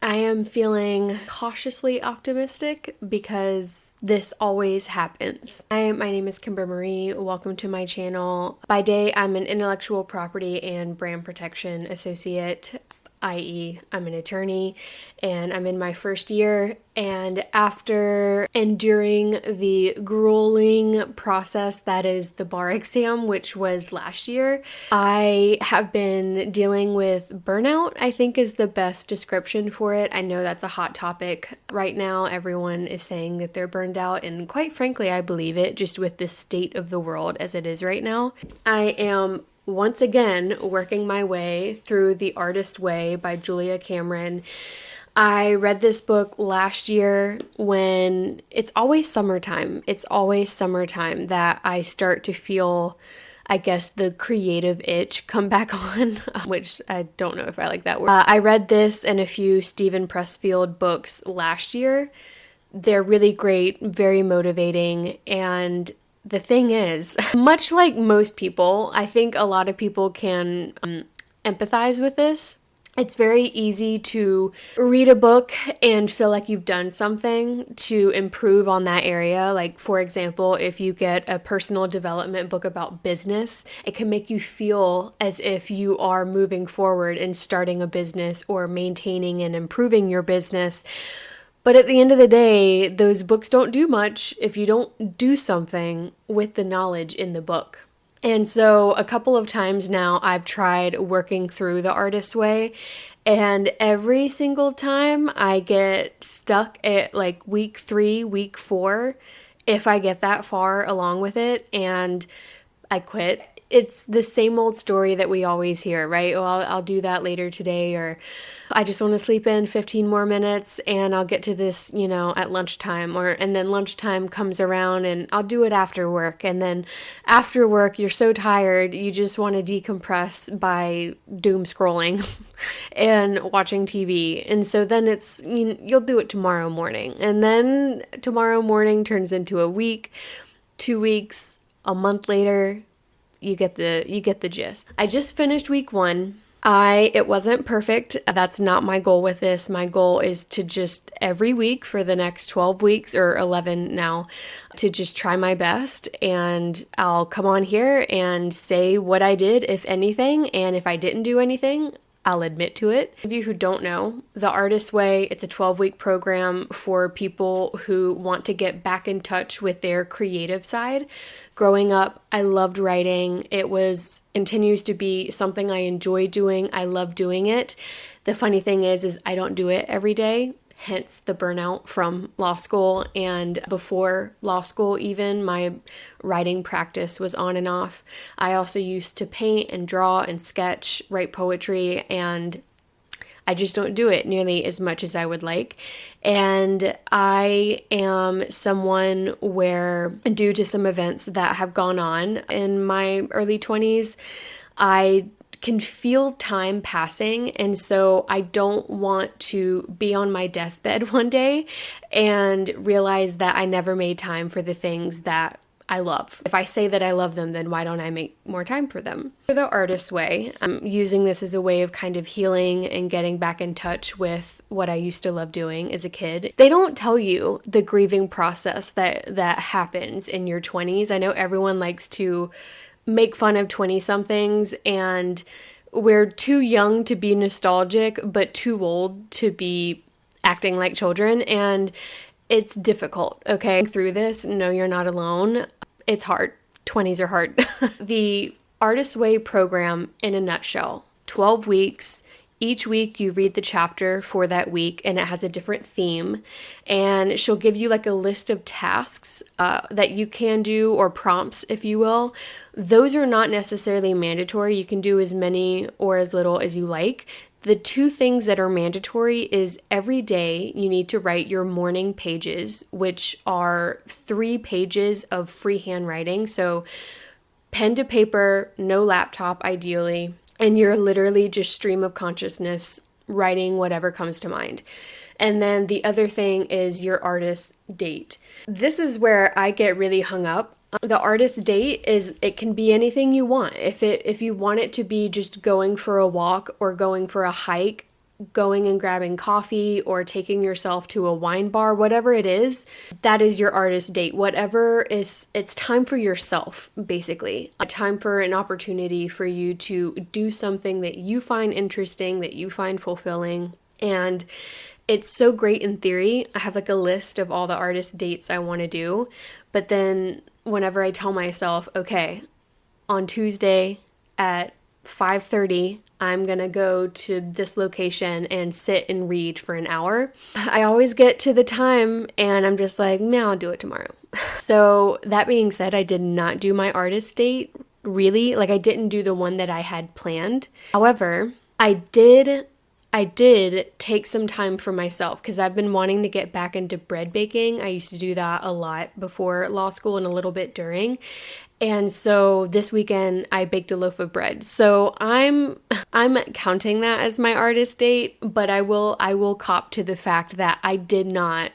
I am feeling cautiously optimistic because this always happens. Hi, my name is KimberMarie. Welcome to my channel. By day, I'm an intellectual property and brand protection associate, i.e., I'm an attorney, and I'm in my first year. And after enduring the grueling process that is the bar exam, which was last year, I have been dealing with burnout, I think is the best description for it. I know that's a hot topic right now. Everyone is saying that they're burned out, and quite frankly, I believe it, just with the state of the world as it is right now. I am once again working my way through The Artist Way by Julia Cameron. I read this book last year when it's always summertime. It's always summertime that I start to feel, I guess, the creative itch come back on, which I don't know if I like that word. I read this and a few Stephen Pressfield books last year. They're really great, very motivating, and the thing is, much like most people, I think a lot of people can empathize with this. It's very easy to read a book and feel like you've done something to improve on that area. Like, for example, if you get a personal development book about business, it can make you feel as if you are moving forward and starting a business or maintaining and improving your business. But at the end of the day, those books don't do much if you don't do something with the knowledge in the book. And so a couple of times now I've tried working through The Artist's Way, and every single time I get stuck at like week 3, week 4, if I get that far along with it, and I quit. It's the same old story that we always hear, right? Well, I'll do that later today, or I just want to sleep in 15 more minutes and I'll get to this, at lunchtime, and then lunchtime comes around and I'll do it after work. And then after work, you're so tired, you just want to decompress by doom scrolling and watching TV. And so then you'll do it tomorrow morning. And then tomorrow morning turns into a week, 2 weeks, a month later. You get the gist. I just finished week 1. It wasn't perfect. That's not my goal with this. My goal is to just every week for the next 12 weeks or 11 now to just try my best, and I'll come on here and say what I did, if anything, and if I didn't do anything, I'll admit to it. For you who don't know, The Artist's Way, it's a 12-week program for people who want to get back in touch with their creative side. Growing up, I loved writing. Continues to be something I enjoy doing. I love doing it. The funny thing is I don't do it every day. Hence the burnout from law school, and before law school even, my writing practice was on and off. I also used to paint and draw and sketch, write poetry, and I just don't do it nearly as much as I would like. And I am someone where, due to some events that have gone on in my early 20s, I can feel time passing, and so I don't want to be on my deathbed one day and realize that I never made time for the things that I love. If I say that I love them, then why don't I make more time for them? For The Artist's Way, I'm using this as a way of kind of healing and getting back in touch with what I used to love doing as a kid. They don't tell you the grieving process that happens in your 20s. I know everyone likes to make fun of 20-somethings, and we're too young to be nostalgic, but too old to be acting like children, and it's difficult, okay? Through this, no, you're not alone. It's hard. 20s are hard. The Artist's Way program in a nutshell, 12 weeks. Each week you read the chapter for that week, and it has a different theme, and she'll give you like a list of tasks that you can do, or prompts, if you will. Those are not necessarily mandatory. You can do as many or as little as you like. The 2 things that are mandatory is every day you need to write your morning pages, which are 3 pages of freehand writing. So pen to paper, no laptop ideally. And you're literally just stream of consciousness writing whatever comes to mind. And then the other thing is your artist date. This is where I get really hung up. The artist date it can be anything you want. If you want it to be just going for a walk or going for a hike, going and grabbing coffee or taking yourself to a wine bar, whatever it is, that is your artist date. Whatever is, it's time for yourself, basically. A time for an opportunity for you to do something that you find interesting, that you find fulfilling. And it's so great in theory. I have like a list of all the artist dates I want to do. But then whenever I tell myself, okay, on Tuesday at 5:30, I'm going to go to this location and sit and read for an hour, I always get to the time and I'm just like, no, I'll do it tomorrow. So that being said, I did not do my artist date really. Like I didn't do the one that I had planned. However, I did take some time for myself because I've been wanting to get back into bread baking. I used to do that a lot before law school and a little bit during. And so this weekend I baked a loaf of bread. So I'm counting that as my artist date, but I will cop to the fact that I did not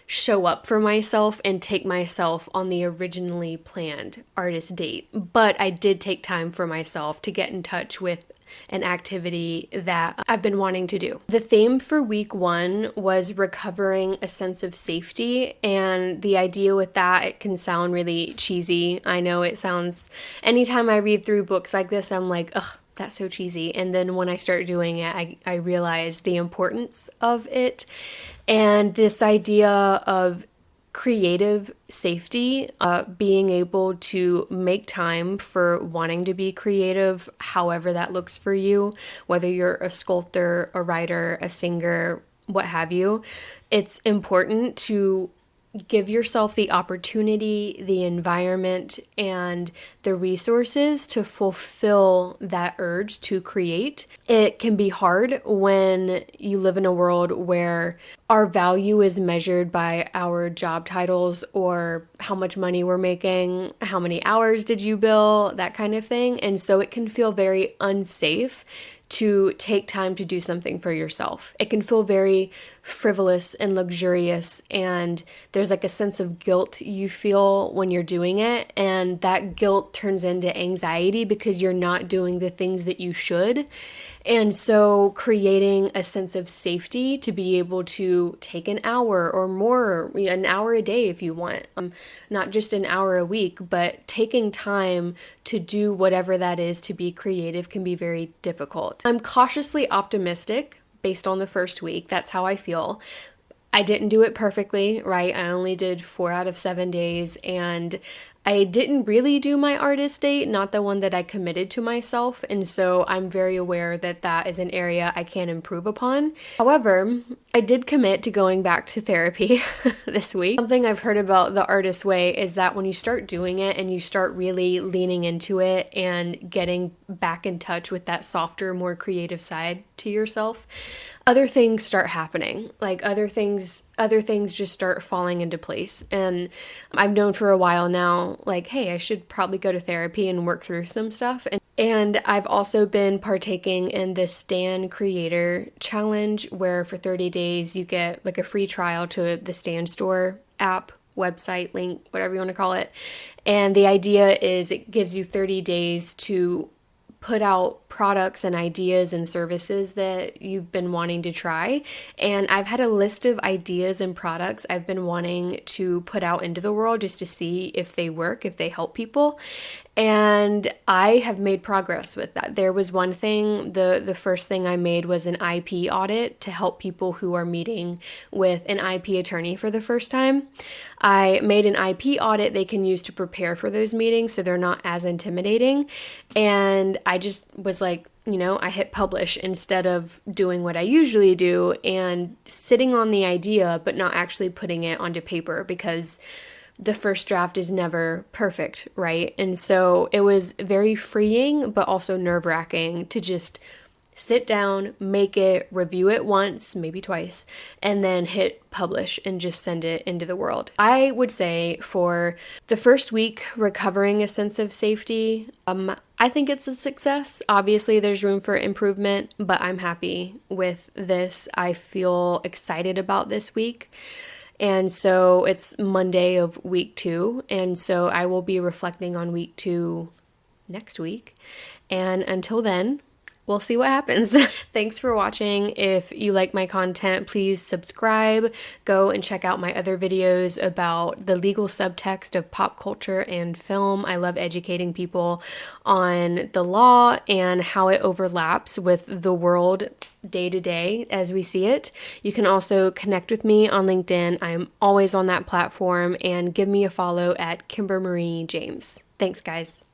show up for myself and take myself on the originally planned artist date. But I did take time for myself to get in touch with an activity that I've been wanting to do. The theme for week 1 was recovering a sense of safety, and the idea with that, it can sound really cheesy. I know it sounds, anytime I read through books like this, I'm like, ugh, that's so cheesy. And then when I start doing it, I realize the importance of it. And this idea of creative safety, being able to make time for wanting to be creative, however that looks for you, whether you're a sculptor, a writer, a singer, what have you. It's important to give yourself the opportunity, the environment, and the resources to fulfill that urge to create. It can be hard when you live in a world where our value is measured by our job titles or how much money we're making, how many hours did you bill, that kind of thing. And so it can feel very unsafe to take time to do something for yourself. It can feel very frivolous and luxurious, and there's like a sense of guilt you feel when you're doing it, and that guilt turns into anxiety because you're not doing the things that you should. And so creating a sense of safety to be able to take an hour or more, an hour a day if you want, not just an hour a week, but taking time to do whatever that is to be creative can be very difficult. I'm cautiously optimistic based on the first week. That's how I feel. I didn't do it perfectly, right? I only did 4 out of 7 days, and I didn't really do my artist date, not the one that I committed to myself, and so I'm very aware that that is an area I can improve upon. However, I did commit to going back to therapy this week. Something I've heard about the artist way is that when you start doing it and you start really leaning into it and getting back in touch with that softer, more creative side to yourself, other things start happening. Like other things just start falling into place. And I've known for a while now, like, hey, I should probably go to therapy and work through some stuff. And I've also been partaking in the Stan Creator Challenge, where for 30 days you get like a free trial to the Stan Store app, website, link, whatever you want to call it. And the idea is it gives you 30 days to put out products and ideas and services that you've been wanting to try. And I've had a list of ideas and products I've been wanting to put out into the world just to see if they work, if they help people. And I have made progress with that. There was one thing, the first thing I made was an IP audit to help people who are meeting with an IP attorney for the first time. I made an IP audit they can use to prepare for those meetings so they're not as intimidating. And I just was like, I hit publish instead of doing what I usually do and sitting on the idea, but not actually putting it onto paper because the first draft is never perfect, right? And so it was very freeing, but also nerve-wracking to just sit down, make it, review it once, maybe twice, and then hit publish and just send it into the world. I would say for the first week, recovering a sense of safety, I think it's a success. Obviously, there's room for improvement, but I'm happy with this. I feel excited about this week. And so it's Monday of week 2. And so I will be reflecting on week 2 next week. And until then, we'll see what happens. Thanks for watching. If you like my content, please subscribe. Go and check out my other videos about the legal subtext of pop culture and film. I love educating people on the law and how it overlaps with the world day to day as we see it. You can also connect with me on LinkedIn. I'm always on that platform, and give me a follow at KimberMarie James. Thanks, guys.